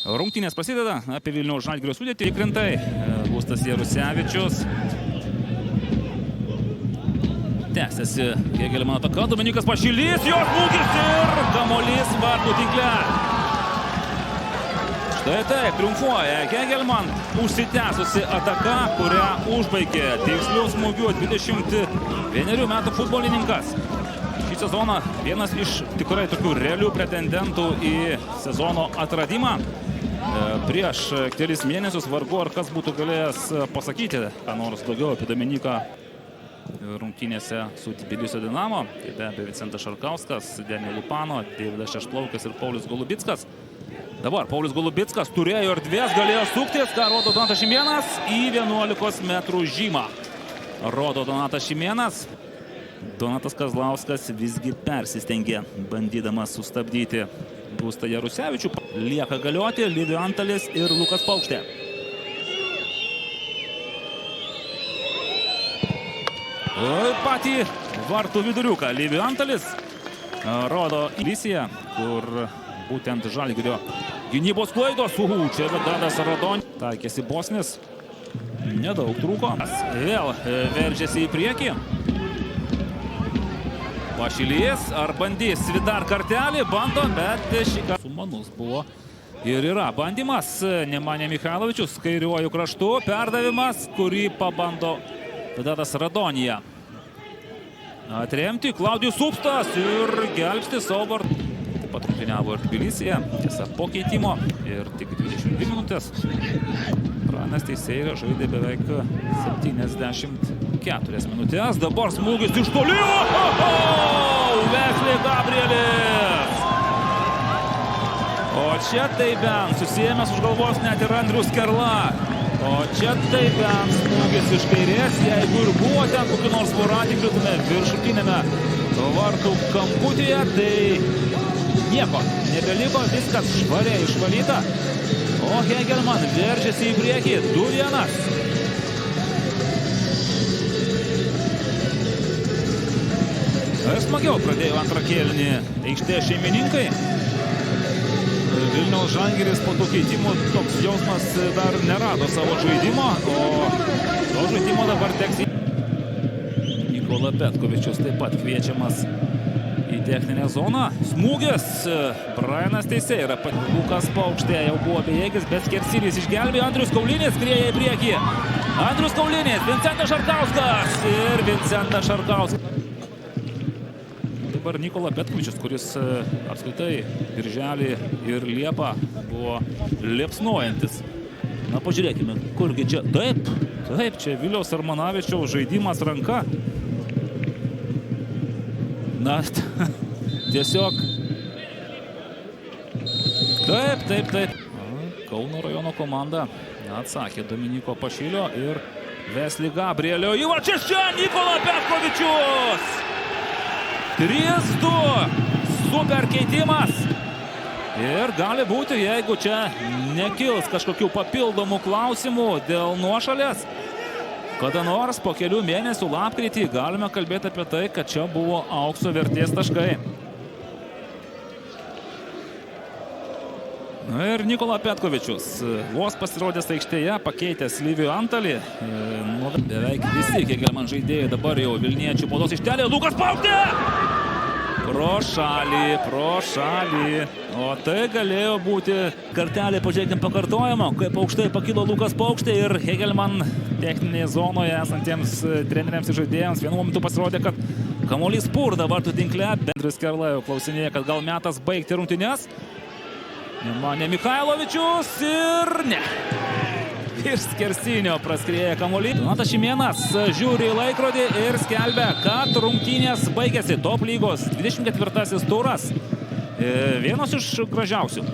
Rungtynės prasideda, apie Vilniaus Žalgirio sudėtį tikrintai. Gustas Jarusevičius. Tęsiasi Hegelmano ataka, Dominikas Pašilys, jo smūgis ir kamuolys vartų tinkle. Štai taip, triumfuoja Hegelman, užsitęsusi ataka, kurią užbaigė tiksliu smūgiu 21 metų futbolininkas. Šį sezoną vienas iš tikrai tokių realių pretendentų į sezono atradimą. Prieš kelis mėnesius vargu ar kas būtų galėjęs pasakyti, ką nors daugiau apie Dominiką rungtynėse su Tbilisio Dinamo. Tai be abejo Vicentas Šarkauskas, Denio Lupano, Deividas Šešplaukas ir Paulius Golubickas. Dabar Paulius Golubickas turėjo erdvės, galėjo suktis, ką rodo Donatas Šimėnas, į 11 metrų žymą. Rodo Donatas Šimėnas. Donatas Kazlauskas visgi persistengė, bandydamas sustabdyti Gustą Jarusevičių. Lieka galioti Livio Antalis ir Lukas Paukštė. Patį vartų viduriuką Livio Antalis rodo Lisiją, kur būtent Žalgirio gynybos klaidos. Čia Vedadas Radonė. Taikėsi Bosnis. Nedaug trūko. Vėl veržėsi į priekį. Pašilys, ar bandys dar kartelį, bando, bet šį kartą sumanus buvo ir yra bandymas. Nemanja Michailovičius kairiuoju kraštu, perdavimas, kurį pabando Vedadas Radonija atremti. Klaudijus Upstas ir gelbsti savo vartų. Taip pat rungtyniavo ir Tbilisyje, tiesa po keitimo ir tik 22 minutės. Pranas teisėjas žaidė beveik 74 minutės. Dabar smūgis iš toli. Wesley Gabrielis. O čia tai bent susijęs už galvos net ir Andrius Kerla. O čia tai bent smūgis iš kairės. Jeigu ir buvo ten kokiu nors voratikliu viršutinėme vartų kamputyje, tai nieko nebeliko, viskas švariai išvalyta. O Hegelman veržėsi į priekį 2-1. Smagiau pradėjo antrą kėlinį aikštės šeimininkai. Vilniaus Žalgiris po tų keitimų toks jausmas dar nerado savo žaidimo, o to žaidimo dabar teks į... Nikola Petkovičius taip pat kviečiamas į techninę zoną. Smūgis. Brianas teisėjai yra pat. Lukas Paukštė jau buvo bejėgis, bet Skersinys išgelbėjo. Andrius Kaulinis skrieja į priekį. Andrius Kaulinis, Vincentas Šarkauskas ir Vincentas Šarkauskas. Dabar Nikola Petkovičius, kuris apskritai birželį ir Liepą buvo liepsnojantis. Na, pažiūrėkime, kurgi čia. Taip, čia Viliaus Armanavičiaus žaidimas ranka. Na, tiesiog. Taip. Kauno rajono komanda atsakė Dominiko Pašilio ir Wesley Gabrielio. Įvartis čia Nikola Petkovičius. 3-2. Super keitimas. Ir gali būti, jeigu čia nekils kažkokių papildomų klausimų dėl nuošalės, kada nors po kelių mėnesių lapkritį galime kalbėti apie tai, kad čia buvo aukso vertės taškai. Ir Nikola Petkovičius vos pasirodęs aikštėje, pakeitęs Livio Antalį. Beveik visi Hegelman žaidėjai dabar jau Vilniečių baudos aikštelėje. Lukas Paukštė! Pro šalį. O tai galėjo būti kartelė, pažiūrėkime pakartojimo, kaip aukštai pakilo Lukas Paukštė ir Hegelman techninėje zonoje esantiems treneriams ir žaidėjams vienu momentu pasirodė, kad kamuolys purda vartų tinkle. Andrius Kerla jau klausinėja, kad gal metas baigti rungtynes. Nemanja Michailovičius ir ne. Iš skersinio praskrieja kamuolys. Donatas Šimėnas žiūri į laikrodį ir skelbia, kad rungtynės baigėsi. Top lygos 24 turas. Vienas iš gražiausių.